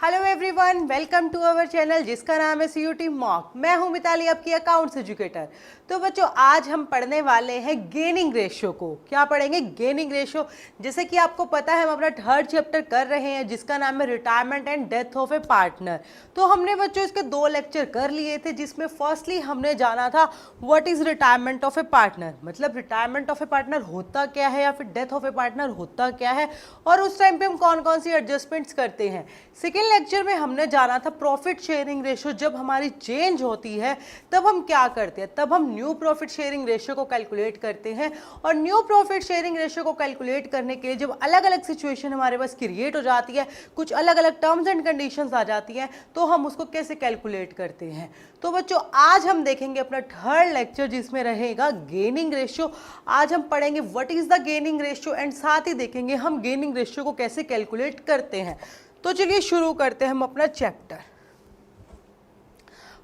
Hello everyone, welcome to our channel जिसका नाम है सीयूटी मॉक। मैं हूं मिताली, आपकी अकाउंट्स एजुकेटर। तो बच्चों, आज हम पढ़ने वाले हैं गेनिंग रेशियो को। क्या पढ़ेंगे? Gaining ratio. जैसे कि आपको पता है, हम अपना थर्ड चैप्टर कर रहे हैं जिसका नाम है retirement and death of A partner. तो हमने बच्चों इसके 2 लेक्चर कर लिए थे, जिसमें फर्स्टली हमने जाना था what is retirement of A partner, मतलब रिटायरमेंट ऑफ ए पार्टनर होता क्या है या फिर डेथ ऑफ ए पार्टनर होता क्या है, और उस टाइम पे हम कौन कौन सी एडजस्टमेंट्स करते हैं। सेकेंड लेक्चर में हमने जाना था प्रॉफिट शेयरिंग रेशियो। जब हमारी चेंज होती है तब हम क्या करते हैं, तब हम न्यू प्रॉफिट शेयरिंग रेशियो को कैलकुलेट करते हैं। और न्यू प्रॉफिट शेयरिंग रेशियो को कैलकुलेट करने के लिए जब अलग अलग सिचुएशन हमारे पास क्रिएट हो जाती है, कुछ अलग अलग टर्म्स एंड कंडीशंस आ जाती हैं, तो हम उसको कैसे कैलकुलेट करते हैं। तो बच्चों, आज हम देखेंगे अपना थर्ड लेक्चर जिसमें रहेगा गेनिंग रेशियो। आज हम पढ़ेंगे what is the gaining ratio and साथ ही देखेंगे हम गेनिंग रेशियो को कैसे कैलकुलेट करते हैं। तो चलिए शुरू करते हैं हम अपना चैप्टर।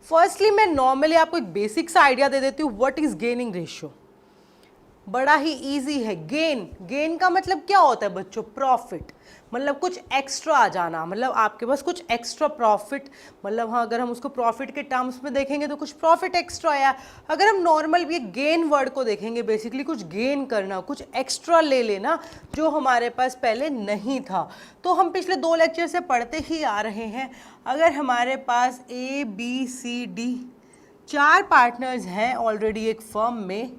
फर्स्टली मैं नॉर्मली आपको एक बेसिक सा आइडिया दे देती हूँ व्हाट इज गेनिंग रेशियो। बड़ा ही इजी है। गेन का मतलब क्या होता है बच्चों? प्रॉफिट, मतलब कुछ एक्स्ट्रा आ जाना, मतलब आपके पास कुछ एक्स्ट्रा प्रॉफिट, मतलब हाँ, अगर हम उसको प्रॉफिट के टर्म्स में देखेंगे तो कुछ प्रॉफिट एक्स्ट्रा आया। अगर हम नॉर्मल भी गेन वर्ड को देखेंगे, बेसिकली कुछ गेन करना, कुछ एक्स्ट्रा ले लेना जो हमारे पास पहले नहीं था। तो हम पिछले 2 लेक्चर से पढ़ते ही आ रहे हैं, अगर हमारे पास ABCD 4 पार्टनर्स हैं ऑलरेडी एक फर्म में,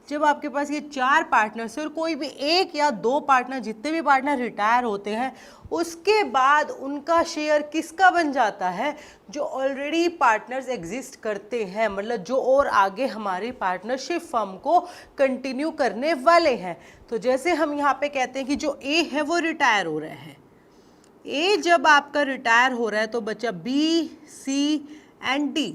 जब आपके पास ये 4 पार्टनर्स है और कोई भी 1 या 2 पार्टनर, जितने भी पार्टनर रिटायर होते हैं, उसके बाद उनका शेयर किसका बन जाता है? जो ऑलरेडी पार्टनर्स एग्जिस्ट करते हैं, मतलब जो और आगे हमारी पार्टनरशिप फर्म को कंटिन्यू करने वाले हैं। तो जैसे हम यहाँ पे कहते हैं कि जो A है वो रिटायर हो रहा है। A जब आपका रिटायर हो रहा है तो बचा B, C and D।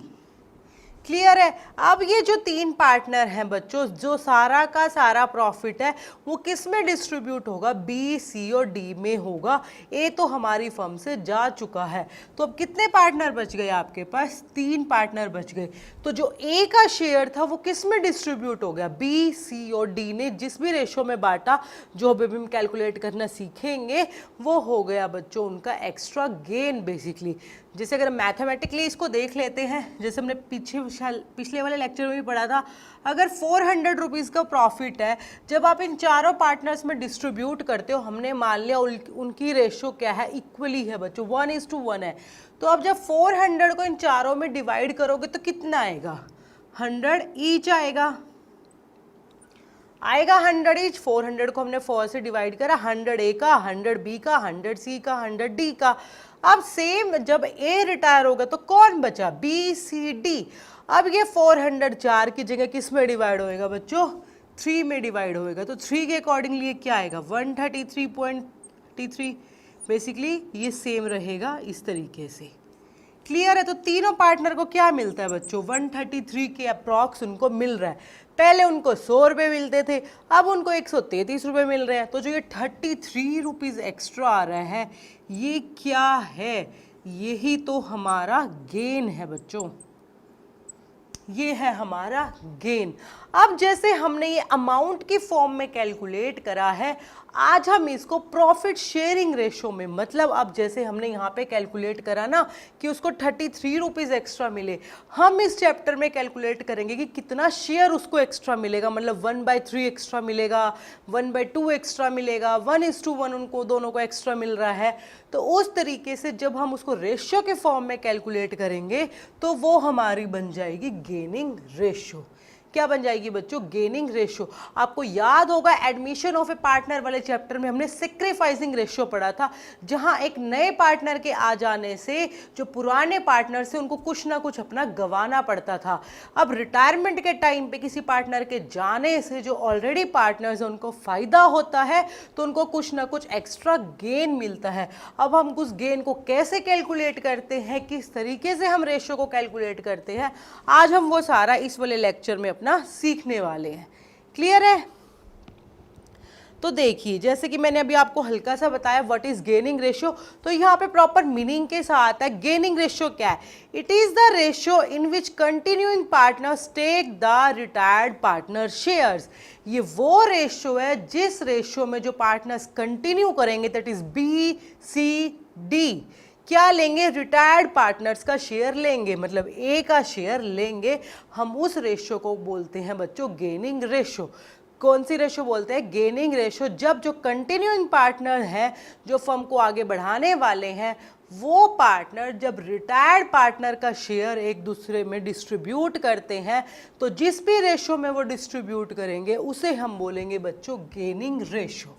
Clear है? अब ये जो 3 पार्टनर हैं बच्चों, जो सारा का सारा प्रॉफिट है वो किस में डिस्ट्रीब्यूट होगा? B, C और D में होगा। A तो हमारी फर्म से जा चुका है। तो अब कितने पार्टनर बच गए आपके पास? 3 पार्टनर बच गए। तो जो A का शेयर था वो किस में डिस्ट्रीब्यूट हो गया? B, C और D ने जिस भी रेशो में बांटा, जो अभी हम कैलकुलेट करना सीखेंगे, वो हो गया बच्चों उनका एक्स्ट्रा गेन बेसिकली। जैसे अगर मैथमेटिकली इसको देख लेते हैं, जैसे हमने पिछले वाले लेक्चर में भी पढ़ा था, अगर 400 रुपीज़ का प्रॉफिट है, जब आप इन चारों पार्टनर्स में डिस्ट्रीब्यूट करते हो, हमने मान लिया उनकी रेशो क्या है? इक्वली है बच्चों, 1:1 है। तो अब जब 400 को इन चारों में डिवाइड करोगे तो कितना आएगा? 100 ईच आएगा। 100 ईच। 400 को हमने 4 से डिवाइड करा, 100 A का, 100 B का, 100 C का, 100 D का। अब सेम जब A रिटायर होगा तो कौन बचा? B, C, D। अब ये 400 4 की जगह किस में डिवाइड होएगा बच्चों? 3 में डिवाइड होएगा। तो 3 के अकॉर्डिंगली ये क्या आएगा? 133.33। बेसिकली ये सेम रहेगा इस तरीके से। क्लियर है? तो तीनों पार्टनर को क्या मिलता है बच्चों? 133 के अप्रॉक्स उनको मिल रहा है। पहले उनको 100 रुपये मिलते थे, अब उनको 133 रुपये मिल रहे हैं। तो जो ये 33 रुपीज़ एक्स्ट्रा आ रहा है, ये क्या है? यही तो हमारा गेन है बच्चों, ये है हमारा गेन। अब जैसे हमने ये अमाउंट की फॉर्म में कैलकुलेट करा है, आज हम इसको प्रॉफिट शेयरिंग रेशो में, मतलब अब जैसे हमने यहाँ पे कैलकुलेट करा ना कि उसको 33 रुपीज़ एक्स्ट्रा मिले, हम इस चैप्टर में कैलकुलेट करेंगे कि कितना शेयर उसको एक्स्ट्रा मिलेगा, मतलब 1/3 एक्स्ट्रा मिलेगा, 1/2 एक्स्ट्रा मिलेगा, 1:1 उनको दोनों को एक्स्ट्रा मिल रहा है। तो उस तरीके से जब हम उसको रेशियो के फॉर्म में कैलकुलेट करेंगे तो वो हमारी बन जाएगी गेनिंग रेशियो। क्या बन जाएगी बच्चों? Gaining ratio. आपको याद होगा एडमिशन ऑफ ए पार्टनर वाले चैप्टर में हमने सेक्रीफाइसिंग रेशियो पढ़ा था, जहां एक नए पार्टनर के आ जाने से जो पुराने पार्टनर से उनको कुछ ना कुछ अपना गंवाना पड़ता था। अब रिटायरमेंट के टाइम पे किसी पार्टनर के जाने से जो ऑलरेडी पार्टनर्स हैं उनको फायदा होता है, तो उनको कुछ ना कुछ एक्स्ट्रा गेन मिलता है। अब हम उस गेन को कैसे कैलकुलेट करते हैं, किस तरीके से हम रेशियो को कैलकुलेट करते हैं, आज हम वो सारा इस वाले लेक्चर में ना सीखने वाले हैं। क्लियर है? तो देखिए, जैसे कि मैंने अभी आपको हल्का सा बताया व्हाट इज गेनिंग रेशियो, तो यहाँ पे प्रॉपर मीनिंग के साथ है। गेनिंग रेशियो क्या है? It is the ratio in which continuing partners take the retired partner shares. ये वो रेशियो है जिस रेशियो में जो पार्टनर्स कंटिन्यू करेंगे, that is B, C, D, क्या लेंगे, रिटायर्ड पार्टनर्स का शेयर लेंगे, मतलब ए का शेयर लेंगे। हम उस रेशो को बोलते हैं बच्चों गेनिंग रेशो। कौन सी रेशो बोलते हैं, गेनिंग रेशो। जब जो कंटिन्यूइंग पार्टनर हैं, जो फर्म को आगे बढ़ाने वाले हैं, वो पार्टनर जब रिटायर्ड पार्टनर का शेयर एक दूसरे में डिस्ट्रीब्यूट करते हैं, तो जिस भी रेशो में वो डिस्ट्रीब्यूट करेंगे उसे हम बोलेंगे बच्चों गेनिंग रेशो।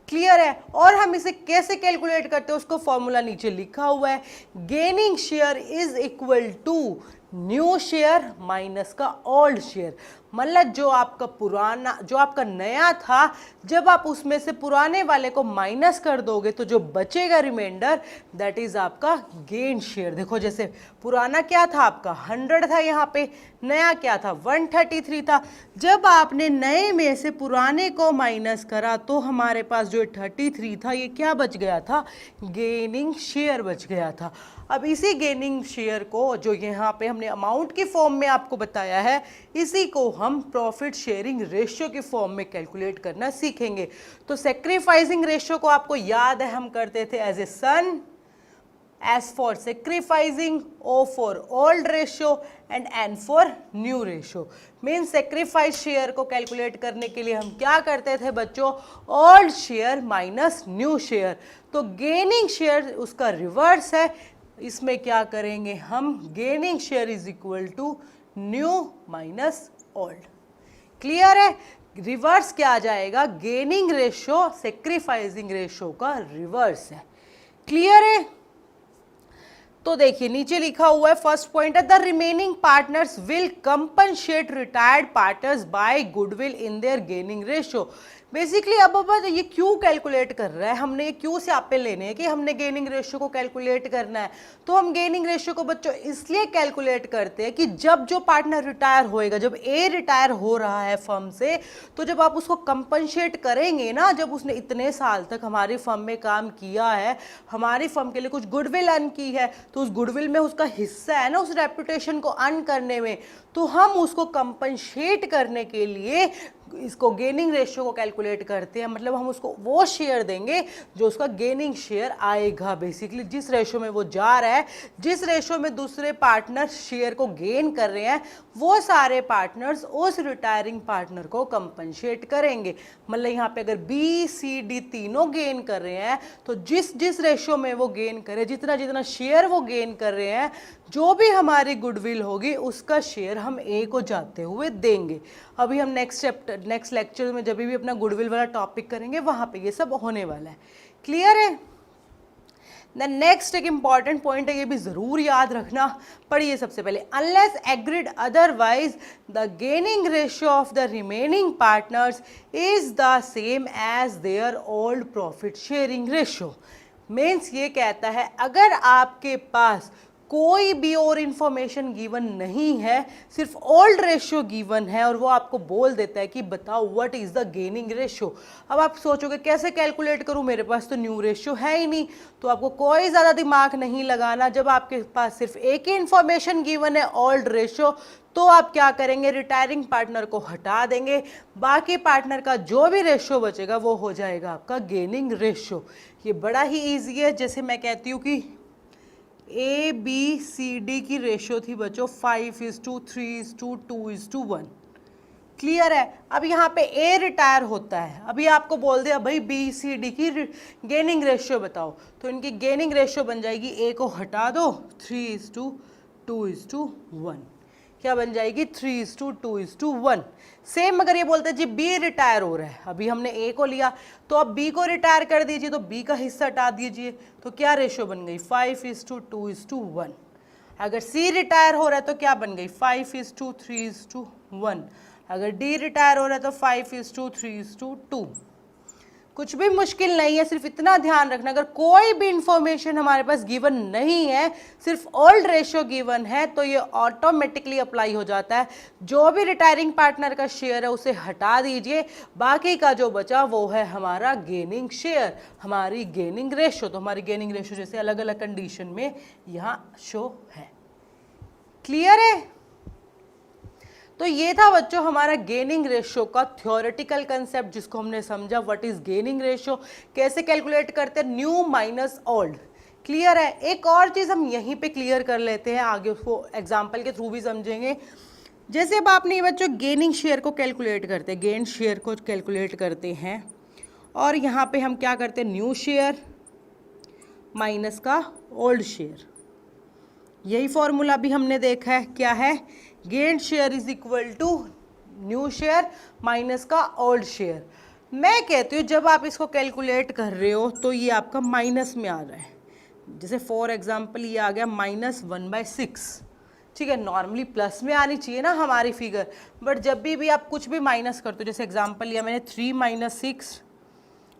क्लियर है। और हम इसे कैसे कैलकुलेट करते हैं, उसको फॉर्मूला नीचे लिखा हुआ है। Gaining share is equal to new share minus का ओल्ड शेयर। मतलब जो आपका पुराना, जो आपका नया था, जब आप उसमें से पुराने वाले को माइनस कर दोगे तो जो बचेगा रिमाइंडर, दैट इज आपका गेन शेयर। देखो जैसे पुराना क्या था आपका 100 था, यहाँ पे नया क्या था 133 था। जब आपने नए में से पुराने को माइनस करा तो हमारे पास जो 33 था ये क्या बच गया था, गेनिंग शेयर बच गया था। अब इसी गेनिंग शेयर को जो यहाँ पे हमने अमाउंट की फॉर्म में आपको बताया है, इसी को हम प्रॉफिट शेयरिंग रेशियो की फॉर्म में कैलकुलेट करना सीखेंगे। तो सेक्रीफाइसिंग रेशियो को आपको याद है हम करते थे as a son, S for sacrificing, O for old ratio and N for new ratio। Means sacrifice share को कैलकुलेट करने के लिए हम क्या करते थे बच्चों, old share minus new share. तो गेनिंग शेयर उसका रिवर्स है, इसमें क्या करेंगे हम, gaining share is equal to new minus old. Clear है। रिवर्स क्या आ जाएगा, गेनिंग रेशियो सेक्रीफाइसिंग रेशियो का रिवर्स है। क्लियर है। तो देखिए नीचे लिखा हुआ है फर्स्ट पॉइंट है, the remaining partners will compensate retired partners by goodwill in their gaining ratio. Basically अब ये क्यू कैलकुलेट कर रहा है, हमने ये क्यू से आप पे लेने हैं कि हमने गेनिंग रेशियो को कैलकुलेट करना है। तो हम गेनिंग रेशियो को बच्चों इसलिए कैलकुलेट करते हैं कि जब जो पार्टनर रिटायर होएगा, जब ए रिटायर हो रहा है फर्म से, तो जब आप उसको कंपनसेट करेंगे ना, जब उसने इतने साल तक हमारी फर्म में काम किया है, हमारी फर्म के लिए कुछ गुडविल अर्न की है, तो उस गुडविल में उसका हिस्सा है ना उस रेपुटेशन को अर्न करने में, तो हम उसको कंपनसेट करने के लिए इसको गेनिंग रेशियो को कैलकुलेट करते हैं। मतलब हम उसको वो शेयर देंगे जो उसका गेनिंग शेयर आएगा। बेसिकली जिस रेशियो में वो जा रहा है, जिस रेशियो में दूसरे पार्टनर शेयर को गेन कर रहे हैं, वो सारे पार्टनर्स उस रिटायरिंग पार्टनर को कंपनसेट करेंगे। मतलब यहाँ पे अगर बी सी डी तीनों गेन कर रहे हैं, तो जिस जिस रेशियो में वो गेन करे, जितना जितना शेयर वो गेन कर रहे हैं, जो भी हमारी गुडविल होगी उसका शेयर हम ए को जाते हुए देंगे। अभी हम नेक्स्ट लेक्चर में जब भी अपना गुडविल वाला टॉपिक करेंगे वहां पे ये सब होने वाला है। क्लियर है। द नेक्स्ट एक इंपॉर्टेंट पॉइंट है, ये भी जरूर याद रखना। पढ़िए सबसे पहले, unless agreed otherwise the gaining ratio of the remaining partners is the same as their old profit sharing ratio. Means ये कहता है अगर आपके पास कोई भी और इंफॉर्मेशन गिवन नहीं है, सिर्फ ओल्ड रेशियो गिवन है, और वो आपको बोल देता है कि बताओ what is the gaining ratio. अब आप सोचोगे कैसे कैलकुलेट करूं, मेरे पास तो न्यू रेशियो है ही नहीं। तो आपको कोई ज़्यादा दिमाग नहीं लगाना। जब आपके पास सिर्फ एक ही इंफॉर्मेशन गिवन है ओल्ड रेशियो, तो आप क्या करेंगे, रिटायरिंग पार्टनर को हटा देंगे, बाकी पार्टनर का जो भी रेशियो बचेगा वो हो जाएगा आपका गेनिंग रेशियो। ये बड़ा ही ईजी है। जैसे मैं कहती हूँ कि ए बी सी डी की रेशियो थी बच्चों 5:3:2:1। क्लियर है। अब यहाँ पे ए रिटायर होता है, अभी आपको बोल दिया भाई बी सी डी की गेनिंग रेशियो बताओ, तो इनकी गेनिंग रेशियो बन जाएगी, ए को हटा दो 3:2:1। क्या बन जाएगी 3:2:1। सेम अगर ये बोलते हैं जी बी रिटायर हो रहा है, अभी हमने ए को लिया तो अब बी को रिटायर कर दीजिए, तो बी का हिस्सा हटा दीजिए, तो क्या रेशियो बन गई 5:2:1। अगर सी रिटायर हो रहा है तो क्या बन गई 5:3:1। अगर डी रिटायर हो रहा है तो 5:3:2। कुछ भी मुश्किल नहीं है, सिर्फ इतना ध्यान रखना, अगर कोई भी इंफॉर्मेशन हमारे पास गिवन नहीं है, सिर्फ ओल्ड रेशियो गिवन है, तो ये ऑटोमेटिकली अप्लाई हो जाता है। जो भी रिटायरिंग पार्टनर का शेयर है उसे हटा दीजिए, बाकी का जो बचा वो है हमारा गेनिंग शेयर, हमारी गेनिंग रेशियो। तो हमारी गेनिंग रेशियो जैसे अलग अलग कंडीशन में यहाँ शो है। क्लियर है। तो ये था बच्चों हमारा गेनिंग रेशियो का थ्योरेटिकल कंसेप्ट, जिसको हमने समझा व्हाट इज गेनिंग रेशियो, कैसे कैलकुलेट करते हैं न्यू माइनस ओल्ड। क्लियर है। एक और चीज़ हम यहीं पे क्लियर कर लेते हैं, आगे उसको एग्जाम्पल के थ्रू भी समझेंगे। जैसे अब आपने ये बच्चों गेनिंग शेयर को कैलकुलेट करते हैं, गेन शेयर को कैलकुलेट करते हैं, और यहाँ पे हम क्या करते हैं, न्यू शेयर माइनस का ओल्ड शेयर। यही फॉर्मूला भी हमने देखा है, क्या है, gain share is equal to new share minus का ओल्ड शेयर। मैं कहती हूँ जब आप इसको कैलकुलेट कर रहे हो तो ये आपका माइनस में आ रहा है। जैसे फॉर एग्जांपल ये आ गया -1/6, ठीक है। नॉर्मली प्लस में आनी चाहिए ना हमारी फिगर, बट जब भी आप कुछ भी माइनस करते हो, जैसे एग्जांपल लिया मैंने 3 - 6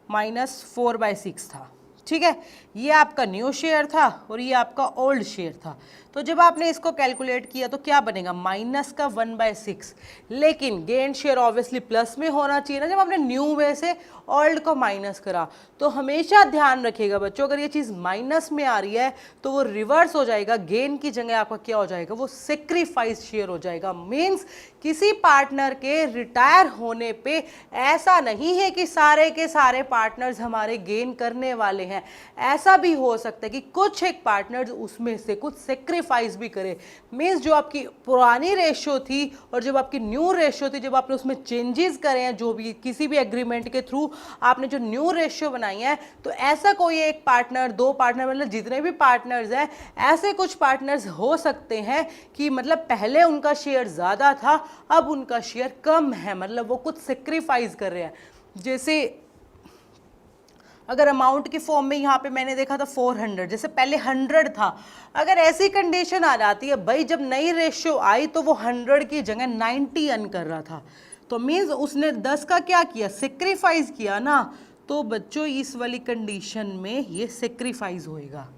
-4/6 था, ठीक है। ये आपका न्यू शेयर था और ये आपका ओल्ड शेयर था। तो जब आपने इसको कैलकुलेट किया तो क्या बनेगा, माइनस का 1/6। लेकिन गेन शेयर ऑब्वियसली प्लस में होना चाहिए ना, जब आपने न्यू में से ओल्ड को माइनस करा। तो हमेशा ध्यान रखिएगा बच्चों, अगर ये चीज़ माइनस में आ रही है तो वो रिवर्स हो जाएगा, गेन की जगह आपका क्या हो जाएगा, वो सेक्रीफाइस शेयर हो जाएगा। मीन्स किसी पार्टनर के रिटायर होने पे ऐसा नहीं है कि सारे के सारे पार्टनर्स हमारे गेन करने वाले हैं। ऐसा भी हो सकता है कि कुछ एक पार्टनर्स उसमें से कुछ सेक्रीफाइस भी करे। मीन्स जो आपकी पुरानी रेशियो थी और जब आपकी न्यू रेशियो थी, जब आपने उसमें चेंजेस करे हैं, जो भी किसी भी एग्रीमेंट के थ्रू आपने जो न्यू रेशियो बनाई है, तो ऐसा कोई एक पार्टनर, दो पार्टनर, मतलब जितने भी पार्टनर्स हैं, ऐसे कुछ पार्टनर्स हो सकते हैं कि मतलब पहले उनका शेयर ज़्यादा था, अब उनका शेयर कम है, मतलब वो कुछ सेक्रीफाइस कर रहे हैं। जैसे अगर अमाउंट की फॉर्म में यहाँ पे मैंने देखा था 400, जैसे पहले 100 था। अगर ऐसी कंडीशन आ जाती है भाई, जब नई रेशियो आई तो वो 100 की जगह 90 अर्न कर रहा था, तो मीन्स उसने 10 का क्या किया, सेक्रीफाइस किया ना। तो बच्चों इस वाली कंडीशन में ये सेक्रीफाइस होएगा,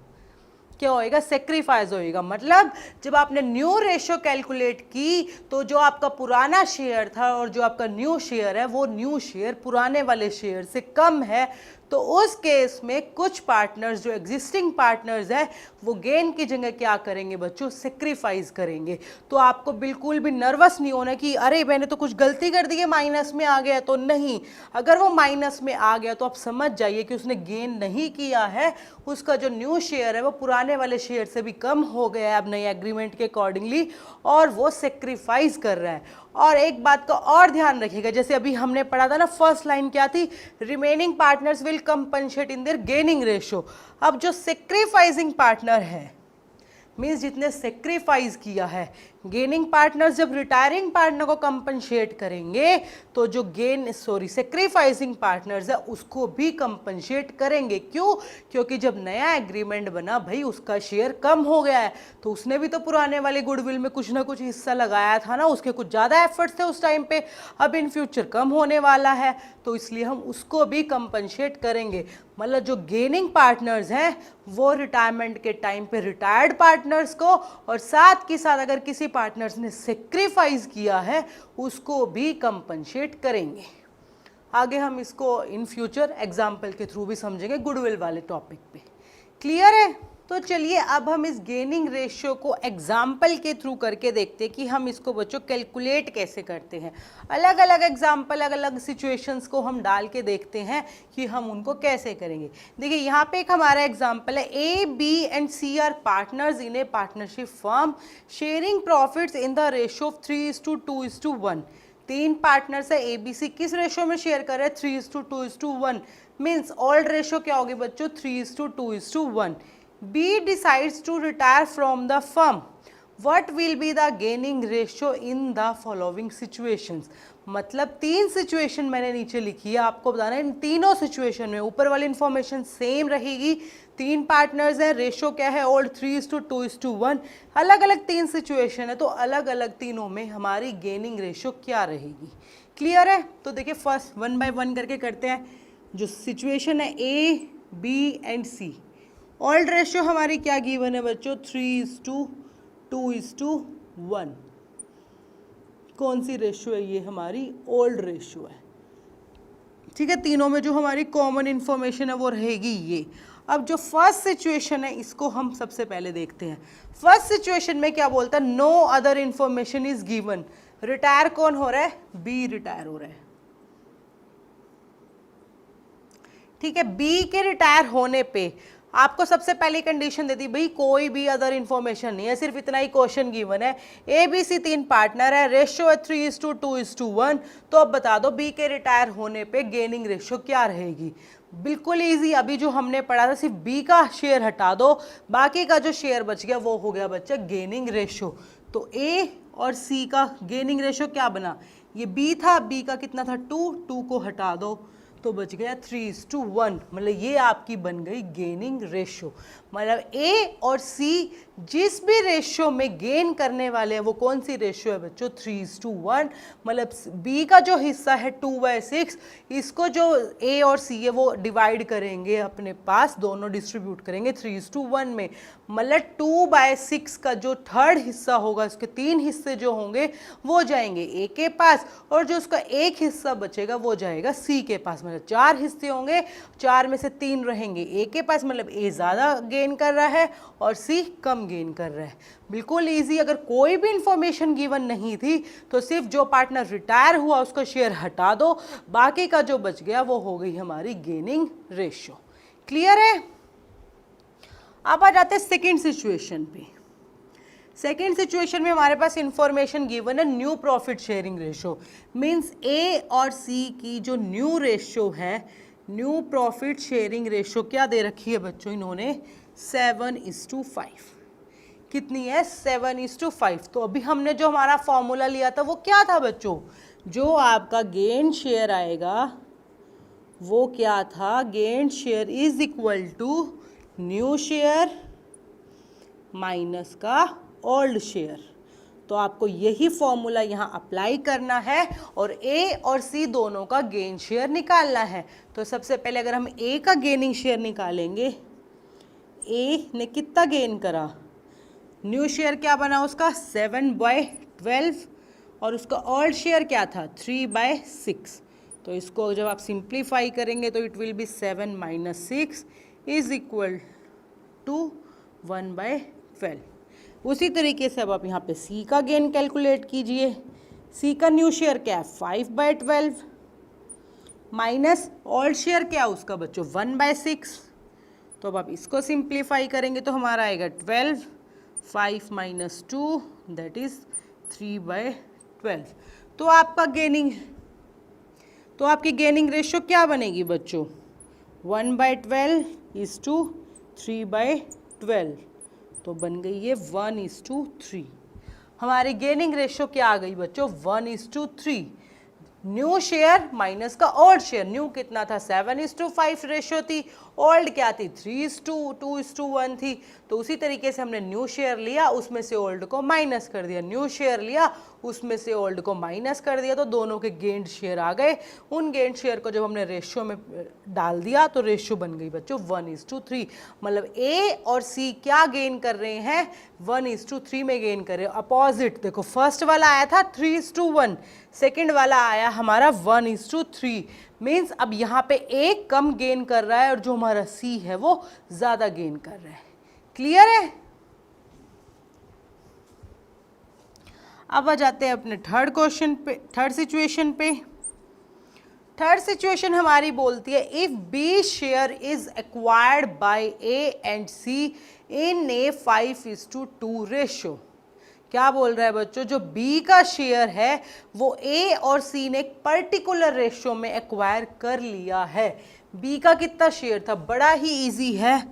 क्या होएगा, सेक्रीफाइस होएगा। मतलब जब आपने न्यू रेशियो कैलकुलेट की तो जो आपका पुराना शेयर था और जो आपका न्यू शेयर है, वो न्यू शेयर पुराने वाले शेयर से कम है। तो उस केस में कुछ पार्टनर्स, जो एग्जिस्टिंग पार्टनर्स हैं, वो गेन की जगह क्या करेंगे बच्चों, सेक्रीफाइस करेंगे। तो आपको बिल्कुल भी नर्वस नहीं होना कि अरे मैंने तो कुछ गलती कर दी है, माइनस में आ गया। तो नहीं, अगर वो माइनस में आ गया तो आप समझ जाइए कि उसने गेन नहीं किया है, उसका जो न्यू शेयर है वो पुराने वाले शेयर से भी कम हो गया है अब नए एग्रीमेंट के अकॉर्डिंगली, और वो सेक्रीफाइस कर रहा है। और एक बात का और ध्यान रखिएगा, जैसे अभी हमने पढ़ा था ना, फर्स्ट लाइन क्या थी, remaining partners will compensate in their gaining ratio. अब जो सेक्रीफाइसिंग पार्टनर है, मीन्स जितने सेक्रीफाइस किया है, गेनिंग पार्टनर्स जब रिटायरिंग पार्टनर को कंपनसेट करेंगे तो जो सेक्रीफाइसिंग पार्टनर्स है उसको भी कंपनसेट करेंगे। क्यों, क्योंकि जब नया एग्रीमेंट बना भाई उसका शेयर कम हो गया है, तो उसने भी तो पुराने वाले गुडविल में कुछ ना कुछ हिस्सा लगाया था ना, उसके कुछ ज़्यादा एफर्ट्स थे उस टाइम पे, अब इन फ्यूचर कम होने वाला है, तो इसलिए हम उसको भी कंपनसेट करेंगे। मतलब जो गेनिंग पार्टनर्स हैं वो रिटायरमेंट के टाइम पे रिटायर्ड पार्टनर्स को, और साथ के साथ अगर किसी पार्टनर्स ने सेक्रीफाइस किया है उसको भी कंपनसेट करेंगे। आगे हम इसको इन फ्यूचर एग्जाम्पल के थ्रू भी समझेंगे गुडविल वाले टॉपिक पे। क्लियर है? तो चलिए अब हम इस गेनिंग रेशियो को एग्जाम्पल के थ्रू करके देखते हैं कि हम इसको बच्चों कैलकुलेट कैसे करते हैं। अलग अलग एग्जाम्पल, अलग अलग सिचुएशंस को हम डाल के देखते हैं कि हम उनको कैसे करेंगे। देखिए यहाँ पे एक हमारा एग्जाम्पल है, A, B and C are partners in a partnership firm sharing profits in the ratio of 3:2:1। तीन पार्टनर्स है, ए बी सी, किस रेशियो में शेयर कर रहे हैं, 3:2:1। मीन्स ओल्ड रेशियो क्या होगी बच्चों, 3:2:1। B decides to retire from the firm. What will be the gaining ratio in the following situations? मतलब तीन सिचुएशन मैंने नीचे लिखी है, आपको बताना है इन तीनों सिचुएशन में ऊपर वाली इंफॉर्मेशन सेम रहेगी। तीन पार्टनर्स हैं, रेशियो क्या है ओल्ड, 3:2:1। अलग अलग तीन सिचुएशन है, तो अलग अलग तीनों में हमारी गेनिंग रेशियो क्या रहेगी। क्लियर है? तो देखिए फर्स्ट 1 by 1 करके करते हैं। जो सिचुएशन है A, B and C, old ratio हमारी क्या गिवन है बच्चों, 3:2:1। कौन सी रेशियो है ये, हमारी ओल्ड रेशियो है। ठीक है, तीनों में जो हमारी कॉमन इंफॉर्मेशन है वो रहेगी ये। अब जो फर्स्ट सिचुएशन है इसको हम सबसे पहले देखते हैं। फर्स्ट सिचुएशन में क्या बोलता है, no other information is given. Retire कौन हो रहा है, बी रिटायर हो रहा है। ठीक है, बी के रिटायर होने पे आपको सबसे पहली कंडीशन देती भाई कोई भी अदर इंफॉर्मेशन नहीं है, सिर्फ इतना ही क्वेश्चन गिवन है। ए बी सी 3 पार्टनर है, रेशियो है 3:2:1। तो अब बता दो बी के रिटायर होने पे गेनिंग रेशियो क्या रहेगी। बिल्कुल इजी, अभी जो हमने पढ़ा था सिर्फ बी का शेयर हटा दो, बाकी का जो शेयर बच गया वो हो गया बच्चा गेनिंग रेशियो। तो ए और सी का गेनिंग रेशियो क्या बना, ये बी था, बी का कितना था 2 को हटा दो तो बच गया 3:1। मतलब ये आपकी बन गई गेनिंग रेशियो। मतलब ए और सी जिस भी रेशियो में गेन करने वाले हैं वो कौन सी रेशियो है बच्चों, 3:1। मतलब बी का जो हिस्सा है 2/6, इसको जो ए और सी है वो डिवाइड करेंगे अपने पास, दोनों डिस्ट्रीब्यूट करेंगे 3:1 में। मतलब 2/6 का जो थर्ड हिस्सा होगा, इसके 3 हिस्से जो होंगे वो जाएंगे ए के पास, और जो उसका एक हिस्सा बचेगा वो जाएगा सी के पास। मतलब 4 हिस्से होंगे, 4 में से 3 रहेंगे ए के पास। मतलब ए ज़्यादा गेन कर रहा है और सी कम गेन कर रहा है। बिल्कुल इजी। अगर कोई भी इंफॉर्मेशन गिवन नहीं थी तो सिर्फ जो पार्टनर रिटायर हुआ उसका शेयर हटा दो, बाकी का जो बच गया वो हो गई हमारी गेनिंग रेशियो। क्लियर है। अब आ जाते हैं सेकेंड सिचुएशन पे। सेकेंड सिचुएशन में हमारे पास इंफॉर्मेशन गिवन है new profit sharing ratio. Means A और सी की जो न्यू रेशियो है, न्यू प्रॉफिट शेयरिंग रेशियो क्या दे रखी है बच्चों इन्होंने, 7:5। कितनी है, 7:5। तो अभी हमने जो हमारा फॉर्मूला लिया था वो क्या था बच्चों, जो आपका गेन शेयर आएगा वो क्या था, gain share is equal to new share minus का ओल्ड शेयर। तो आपको यही फॉर्मूला यहाँ अप्लाई करना है और ए और सी दोनों का गेन शेयर निकालना है। तो सबसे पहले अगर हम ए का गेनिंग शेयर निकालेंगे, ए ने कितना गेन करा, न्यू शेयर क्या बना उसका 7/12, और उसका ओल्ड शेयर क्या था 3/6। तो इसको जब आप सिंप्लीफाई करेंगे तो it will be 7 - 6 is equal to 1/12। उसी तरीके से अब आप यहाँ पे सी का गेन कैलकुलेट कीजिए। सी का न्यू शेयर क्या है 5/12 माइनस ओल्ड शेयर क्या है उसका बच्चों 1/6। तो अब आप इसको सिंप्लीफाई करेंगे तो हमारा आएगा 12, 5 - 2 दैट इज 3/12। तो आपकी गेनिंग रेशियो क्या बनेगी बच्चों, 1/12 इज टू 3/12। तो बन गई ये 1:3। हमारी गेनिंग रेशियो क्या आ गई बच्चों, 1:3। न्यू शेयर माइनस का ओल्ड शेयर, न्यू कितना था 7:5 रेशियो थी, ओल्ड क्या थी 3:2:1 थी। तो उसी तरीके से हमने न्यू शेयर लिया, उसमें से ओल्ड को माइनस कर दिया, न्यू शेयर लिया, उसमें से ओल्ड को माइनस कर दिया, तो दोनों के गेन्ड शेयर आ गए। उन गेन्ड शेयर को जब हमने रेशियो में डाल दिया तो रेशियो बन गई बच्चों 1:3। मतलब ए और सी क्या गेन कर रहे हैं, 1:3 में गेन कर रहे हैं। अपोजिट देखो, फर्स्ट वाला आया था 3:1, सेकेंड वाला आया हमारा 1:3। मीन्स अब यहाँ पे ए कम गेन कर रहा है और जो हमारा सी है वो ज्यादा गेन कर रहा है। क्लियर है। अब आ जाते हैं अपने थर्ड क्वेश्चन पे, थर्ड सिचुएशन पे। थर्ड सिचुएशन हमारी बोलती है if B share is acquired by A and C in a 5:2 ratio. क्या बोल रहा है बच्चों, जो बी का शेयर है वो ए और सी ने एक पर्टिकुलर रेशियो में एक्वायर कर लिया है। बी का कितना शेयर था, बड़ा ही इजी है,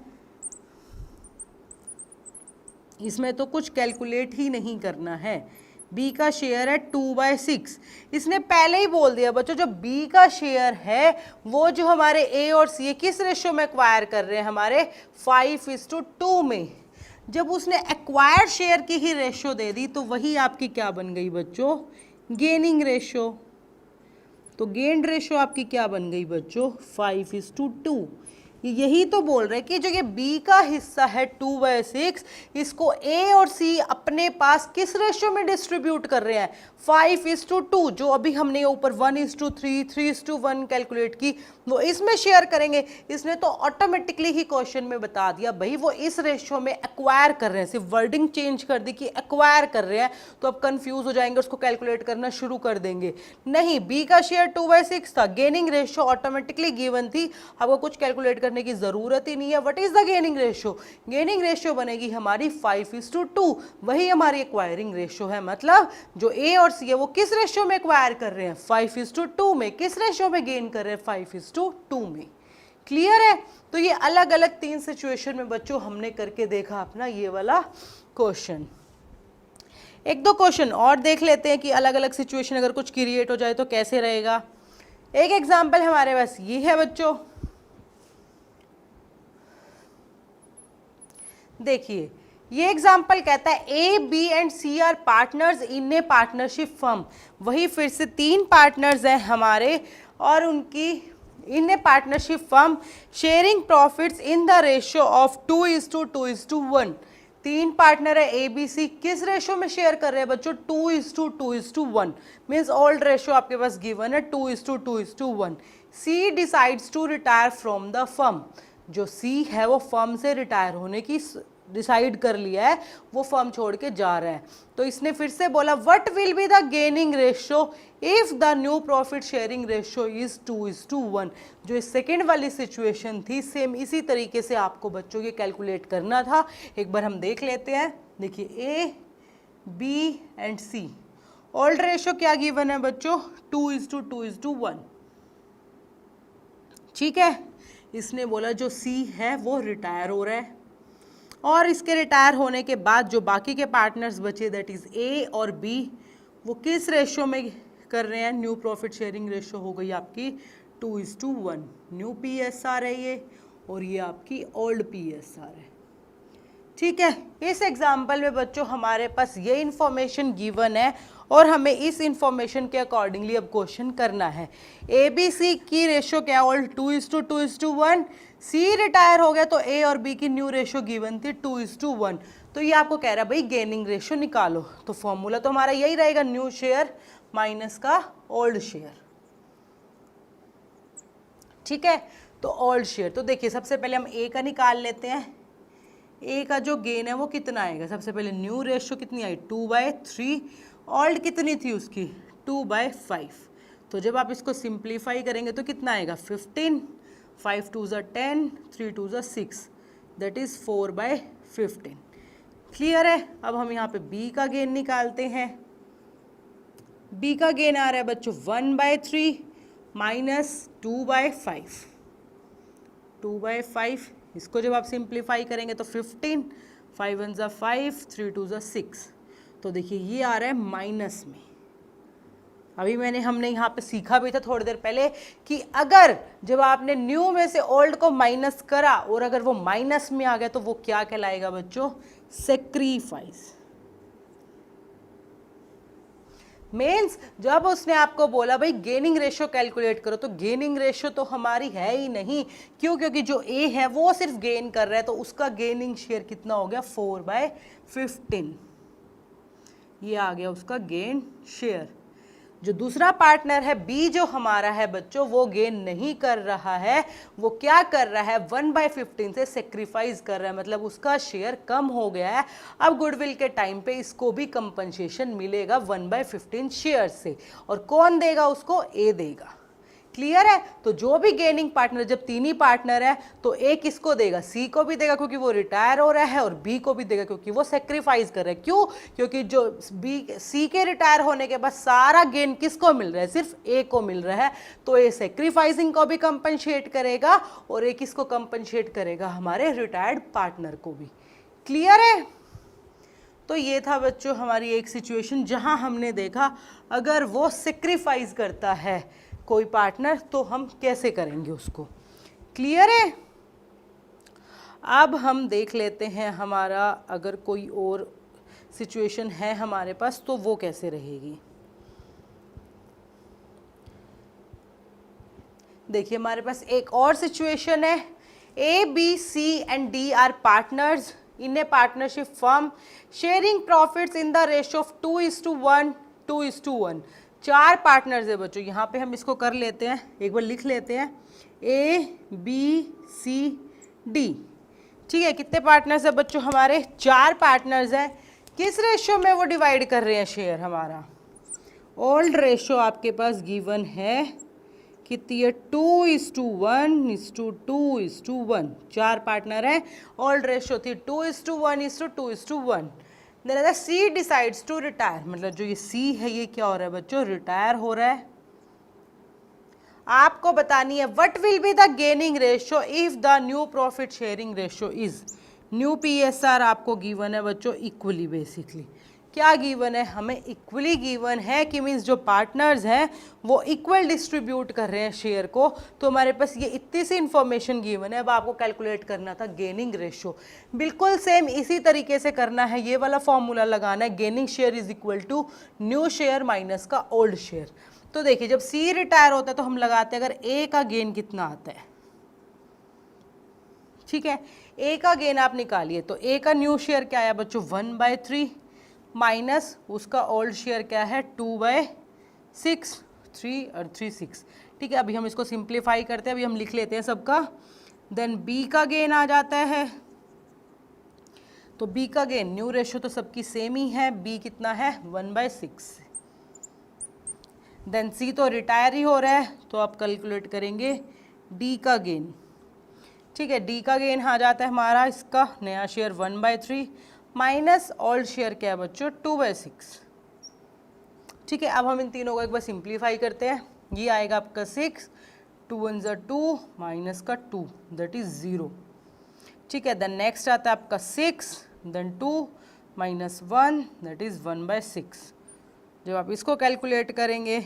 इसमें तो कुछ कैलकुलेट ही नहीं करना है। बी का शेयर है 2/6। इसने पहले ही बोल दिया बच्चों, जो बी का शेयर है वो जो हमारे ए और सी किस रेशियो में एक्वायर कर रहे हैं, हमारे 5:2 में। जब उसने एक्वायर्ड शेयर की ही रेशियो दे दी तो वही आपकी क्या बन गई बच्चों, गेनिंग रेशियो। तो गेन रेशियो आपकी क्या बन गई बच्चों, 5:2। यही तो बोल रहे हैं कि जो ये बी का हिस्सा है 2/6, इसको ए और सी अपने पास किस रेशियो में डिस्ट्रीब्यूट कर रहे हैं, 5:2। जो अभी हमने ऊपर 1:3, 3:1 कैलकुलेट की वो इसमें शेयर करेंगे। इसने तो ऑटोमेटिकली ही क्वेश्चन में बता दिया भाई वो इस रेशियो में एक्वायर कर रहे हैं, सिर्फ वर्डिंग चेंज कर दी कि एक्वायर कर रहे हैं। तो अब कंफ्यूज हो जाएंगे, उसको कैलकुलेट करना शुरू कर देंगे। नहीं, बी का शेयर 2/6 था, गेनिंग रेशियो ऑटोमेटिकली गिवन थी, आपको कुछ कैलकुलेट करने करने की ज़रूरत ही नहीं है। What is the gaining ratio? Gaining ratio बनेगी हमारी 5:2, वही हमारी एक्वायरिंग रेशियो है। मतलब जो ए और सी है वो किस रेशियो में एक्वायर कर रहे हैं? 5:2 में। किस रेशियो में गेन कर रहे हैं? 5:2 में। क्लियर है? तो ये अलग अलग 3 सिचुएशन में बच्चों हमने करके देखा अपना ये वाला क्वेश्चन। एक दो क्वेश्चन और देख लेते हैं कि अलग अलग सिचुएशन अगर कुछ क्रिएट हो जाए तो कैसे रहेगा। एक एग्जाम्पल हमारे पास ये है बच्चों, देखिए ये एग्जाम्पल कहता है A B and C are partners in a partnership firm. वही फिर से 3 पार्टनर्स हैं हमारे और उनकी in a partnership firm sharing profits in the ratio of 2:2:1। 3 partner है ए बी सी, किस रेशियो में शेयर कर रहे हैं बच्चों? 2:2:1। मीन्स ओल्ड रेशियो आपके पास गिवन है 2:2:1। C decides to retire from the firm. जो सी है वो फर्म से रिटायर होने की डिसाइड कर लिया है, वो फर्म छोड़ के जा रहा है। तो इसने फिर से बोला what will be the gaining ratio if the new profit sharing ratio is 2:1। जो इस सेकेंड वाली सिचुएशन थी सेम इसी तरीके से आपको बच्चों के कैलकुलेट करना था। एक बार हम देख लेते हैं। देखिए A B and C, old ratio क्या गिवन है बच्चों? 2:2:1। ठीक है, इसने बोला जो सी है वो रिटायर हो रहा है और इसके रिटायर होने के बाद जो बाकी के पार्टनर्स बचे दैट इज ए और बी, वो किस रेशियो में कर रहे हैं? न्यू प्रॉफिट शेयरिंग रेशियो हो गई आपकी 2:1। न्यू PSR है ये और ये आपकी ओल्ड PSR है। ठीक है, इस एग्जाम्पल में बच्चों हमारे पास ये इंफॉर्मेशन गिवन है और हमें इस इंफॉर्मेशन के अकॉर्डिंगली अब क्वेश्चन करना है। ए बी सी की रेशियो क्या? ओल्ड 2:2:1। सी रिटायर हो गया तो ए और बी की न्यू रेशियो गिवन थी 2:1। तो ये आपको कह रहा है भाई गेनिंग रेशियो निकालो। तो फॉर्मूला तो हमारा यही रहेगा, न्यू शेयर माइनस का ओल्ड शेयर। ठीक है, तो ओल्ड शेयर, तो देखिए सबसे पहले हम ए का निकाल लेते हैं। ए का जो गेन है वो कितना आएगा? सबसे पहले न्यू रेशियो कितनी आई? 2/3। ओल्ड कितनी थी उसकी? 2/5। तो जब आप इसको सिंप्लीफाई करेंगे तो कितना आएगा? 15। 5 2 10, 3 2 6, दैट इज 4/15। क्लियर है? अब हम यहाँ पे बी का गेन निकालते हैं। बी का गेन आ रहा है बच्चों 1/3 माइनस 2/5। 2/5, इसको जब आप सिंप्लीफाई करेंगे तो 15, 5 1 5, 3 2 6। तो देखिए ये आ रहा है माइनस में। अभी हमने यहाँ पे सीखा भी था थोड़ी देर पहले कि अगर जब आपने न्यू में से ओल्ड को माइनस करा और अगर वो माइनस में आ गया तो वो क्या कहलाएगा बच्चों? सेक्रीफाइस। मीन्स जब उसने आपको बोला भाई गेनिंग रेशियो कैलकुलेट करो, तो गेनिंग रेशियो तो हमारी है ही नहीं। क्यों? क्योंकि जो ए है वो सिर्फ गेन कर रहा है, तो उसका गेनिंग शेयर कितना हो गया? 4/15। ये आ गया उसका गेन शेयर। जो दूसरा पार्टनर है बी जो हमारा है बच्चों, वो गेन नहीं कर रहा है, वो क्या कर रहा है? 1/15 से सेक्रीफाइस कर रहा है, मतलब उसका शेयर कम हो गया है। अब गुडविल के टाइम पे इसको भी कंपनसेशन मिलेगा 1/15 शेयर से, और कौन देगा उसको? ए देगा। क्लियर है? तो जो भी गेनिंग पार्टनर, जब 3 ही पार्टनर है तो ए किसको देगा? सी को भी देगा क्योंकि वो रिटायर हो रहा है, और बी को भी देगा क्योंकि वो सेक्रीफाइस कर रहा है। क्यों? क्योंकि जो सी के रिटायर होने के बाद सारा गेन किसको मिल रहा है? सिर्फ ए को मिल रहा है। तो ए सेक्रीफाइसिंग को भी कंपनसेट करेगा और ए किसको कंपनसेट करेगा? हमारे रिटायर्ड पार्टनर को भी। क्लियर है? तो ये था बच्चों हमारी एक सिचुएशन जहां हमने देखा अगर वो सेक्रीफाइस करता है कोई पार्टनर तो हम कैसे करेंगे उसको। क्लियर है? अब हम देख लेते हैं हमारा अगर कोई और सिचुएशन है हमारे पास तो वो कैसे रहेगी। देखिए हमारे पास एक और सिचुएशन है। A B C and D are partners in a partnership firm sharing profits in the ratio of 2:1, 2:1। 4 partners है बच्चों। यहाँ पे हम इसको कर लेते हैं, एक बार लिख लेते हैं। ए बी सी डी, ठीक है। कितने पार्टनर्स है बच्चों हमारे? 4 पार्टनर्स हैं। किस रेशियो में वो डिवाइड कर रहे हैं शेयर? हमारा ओल्ड रेशियो आपके पास गिवन है कितनी है 2:1:2:1, 4 पार्टनर है, ओल्ड रेशियो थी 2:1:2:1। Then C decides to retire, मतलब जो ये सी है ये क्या हो रहा है बच्चों, रिटायर हो रहा है। आपको बतानी है what will be the gaining ratio if the new profit sharing ratio is, new PSR आपको गिवन है बच्चों इक्वली, बेसिकली क्या गिवन है हमें, इक्वली गिवन है कि मीन्स जो पार्टनर्स हैं वो इक्वल डिस्ट्रीब्यूट कर रहे हैं शेयर को, तो हमारे पास ये इतनी सी इंफॉर्मेशन गिवन है। अब आपको कैलकुलेट करना था गेनिंग रेशियो, बिल्कुल सेम इसी तरीके से करना है, ये वाला फॉर्मूला लगाना है, gaining share is equal to new share minus का ओल्ड शेयर। तो देखिए जब सी रिटायर होता है तो हम लगाते हैं, अगर ए का गेन कितना आता है, ठीक है, ए का गेन आप निकालिए, तो ए का न्यू शेयर क्या आया बच्चों 1/3 माइनस उसका ओल्ड शेयर क्या है 2/6, 3 और 3 6, ठीक है। अभी हम इसको सिंप्लीफाई करते हैं, अभी हम लिख लेते हैं सबका। देन बी का गेन आ जाता है, तो बी का गेन, न्यू रेशियो तो सबकी सेम ही है, बी कितना है 1/6। देन सी तो रिटायर ही हो रहा है, तो आप कैलकुलेट करेंगे डी का गेन, ठीक है, डी का गेन आ जाता है हमारा इसका नया शेयर 1/3 माइनस ओल्ड शेयर क्या है बच्चों 2/6, ठीक है। अब हम इन तीनों को एक बार सिंप्लीफाई करते हैं, ये आएगा आपका 6, 2 1 2 माइनस का 2 दैट इज 0, ठीक है। देन नेक्स्ट आता है आपका 6, देन 2 माइनस 1 दैट इज 1/6। जब आप इसको कैलकुलेट करेंगे,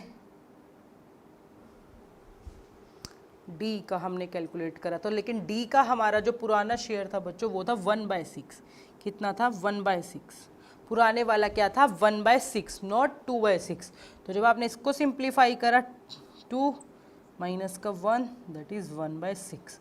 डी का हमने कैलकुलेट करा तो, लेकिन डी का हमारा जो पुराना शेयर था बच्चों वो था 1/6, कितना था 1/6, पुराने वाला क्या था 1/6 नॉट 2/6। तो जब आपने इसको सिंप्लीफाई करा 2 माइनस का 1 दैट इज 1/6।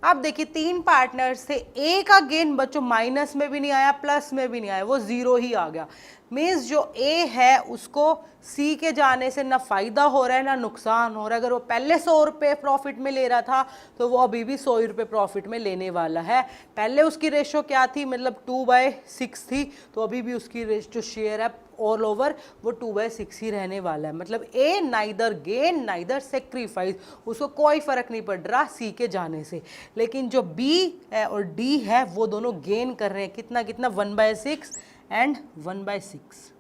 अब देखिए 3 पार्टनर्स थे, ए का गेन बच्चों माइनस में भी नहीं आया प्लस में भी नहीं आया, वो 0 ही आ गया। मीन्स जो ए है उसको सी के जाने से ना फायदा हो रहा है ना नुकसान हो रहा है। अगर वो पहले 100 रुपये प्रॉफिट में ले रहा था तो वो अभी भी 100 रुपये प्रॉफिट में लेने वाला है। पहले उसकी रेशो क्या थी, मतलब 2/6 थी, तो अभी भी उसकी जो शेयर है ऑल ओवर वो 2/6 ही रहने वाला है। मतलब ए नाइदर गेन नाइदर सेक्रीफाइस, उसको कोई फर्क नहीं पड़ रहा सी के जाने से। लेकिन जो बी है और डी है वो दोनों गेन कर रहे हैं, कितना कितना 1/6 एंड 1/6।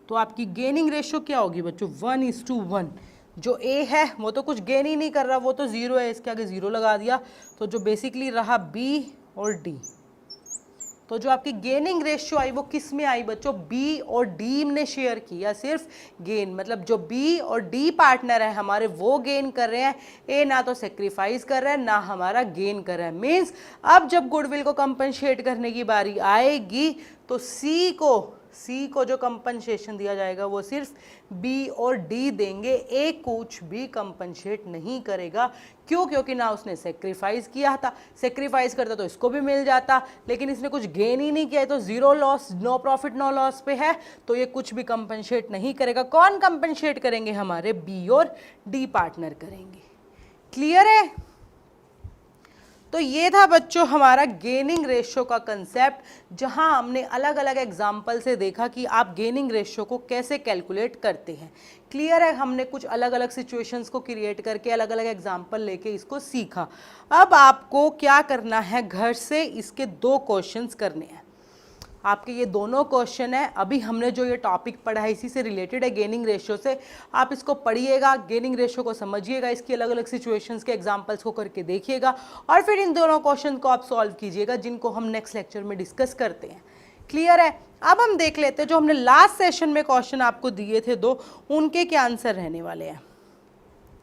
तो आपकी गेनिंग रेशियो क्या होगी बच्चों 1:1। जो ए है वो तो कुछ गेन ही नहीं कर रहा, वो तो 0 है, इसके आगे 0 लगा दिया, तो जो बेसिकली रहा बी और डी। तो जो आपकी गेनिंग रेशियो आई वो किस में आई बच्चों, बी और डी ने शेयर किया सिर्फ गेन, मतलब जो बी और डी पार्टनर है हमारे वो गेन कर रहे हैं, ए ना तो सेक्रीफाइस कर रहा है ना हमारा गेन कर रहा है। मीन्स अब जब गुडविल को कंपनसेट करने की बारी आएगी तो सी को जो कंपनसेशन दिया जाएगा वो सिर्फ बी और डी देंगे, ए कुछ भी कंपनसेट नहीं करेगा। क्यों, क्योंकि ना उसने सेक्रीफाइस किया था, सेक्रीफाइस करता तो इसको भी मिल जाता, लेकिन इसने कुछ गेन ही नहीं किया है, तो 0 loss, no profit no loss पे है, तो ये कुछ भी कंपनसेट नहीं करेगा। कौन कंपनसेट करेंगे, हमारे बी और डी पार्टनर करेंगे। क्लियर है। तो ये था बच्चों हमारा गेनिंग रेशियो का कंसेप्ट, जहां हमने अलग अलग एग्जाम्पल से देखा कि आप गेनिंग रेशियो को कैसे कैलकुलेट करते हैं। क्लियर है, हमने कुछ अलग अलग सिचुएशंस को क्रिएट करके अलग अलग एग्जाम्पल लेके इसको सीखा। अब आपको क्या करना है, घर से इसके 2 क्वेश्चंस करने हैं। आपके ये दोनों क्वेश्चन है, अभी हमने जो ये टॉपिक पढ़ा है इसी से रिलेटेड है, गेनिंग रेशियो से। आप इसको पढ़िएगा, गेनिंग रेशियो को समझिएगा, इसकी अलग अलग सिचुएशंस के एग्जांपल्स को करके देखिएगा, और फिर इन दोनों क्वेश्चन को आप सॉल्व कीजिएगा, जिनको हम नेक्स्ट लेक्चर में डिस्कस करते हैं। क्लियर है। अब हम देख लेते हैं जो हमने लास्ट सेशन में क्वेश्चन आपको दिए थे 2, उनके क्या आंसर रहने वाले हैं।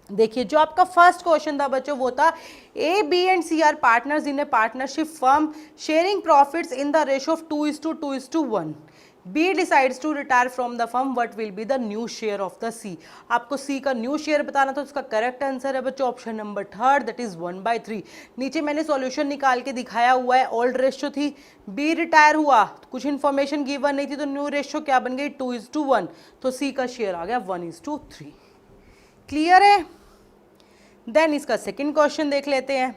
देखिए जो आपका फर्स्ट क्वेश्चन था बच्चों वो था A B and C are partners in a partnership firm sharing profits in the ratio of 2:2:1। B decides to retire from the firm, what will be the new share of the C. आपको C का new share बताना था, उसका correct answer है बच्चों option number 3 that is 1/3। नीचे मैंने solution निकाल के दिखाया हुआ है, ओल्ड रेशियो थी, बी रिटायर हुआ, कुछ इन्फॉर्मेशन गिवन नहीं थी, तो न्यू रेशियो क्या बन गई 2:1, तो सी का शेयर आ गया 1:3। क्लियर है। देन इसका सेकंड क्वेश्चन देख लेते हैं।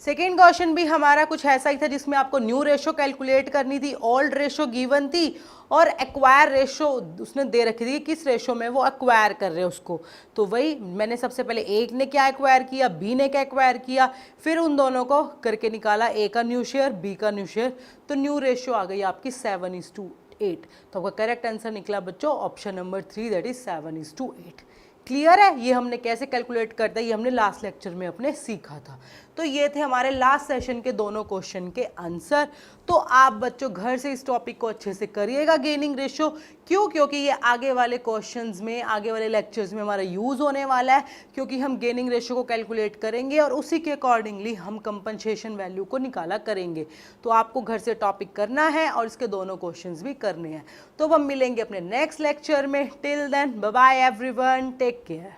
सेकेंड क्वेश्चन भी हमारा कुछ ऐसा ही था जिसमें आपको न्यू रेशो कैलकुलेट करनी थी, ओल्ड रेशो गिवन थी और एक्वायर रेशो उसने दे रखी थी कि किस रेशो में वो एक्वायर कर रहे हैं उसको। तो वही मैंने सबसे पहले ए ने क्या एक्वायर किया, बी ने क्या एक्वायर किया, फिर उन दोनों को करके निकाला, ए का न्यू शेयर, बी का न्यू शेयर, तो न्यू रेशो आ गई आपकी 7:8। तो आपका करेक्ट आंसर निकला बच्चों option number 3, that is 7:8। Clear है? ये हमने कैसे कैलकुलेट करते हैं ये हमने लास्ट लेक्चर में अपने सीखा था। तो ये थे हमारे लास्ट सेशन के दोनों क्वेश्चन के आंसर। तो आप बच्चों घर से इस टॉपिक को अच्छे से करिएगा गेनिंग रेशियो। क्यों? क्योंकि ये आगे वाले क्वेश्चंस में, आगे वाले लेक्चर्स में हमारा यूज होने वाला है, क्योंकि हम गेनिंग रेशियो को कैलकुलेट करेंगे और उसी के अकॉर्डिंगली हम कंपनसेशन वैल्यू को निकाला करेंगे। तो आपको घर से टॉपिक करना है और इसके दोनों क्वेश्चंस भी करने हैं। तो अब हम मिलेंगे अपने नेक्स्ट लेक्चर में। Till then bye bye everyone, take care.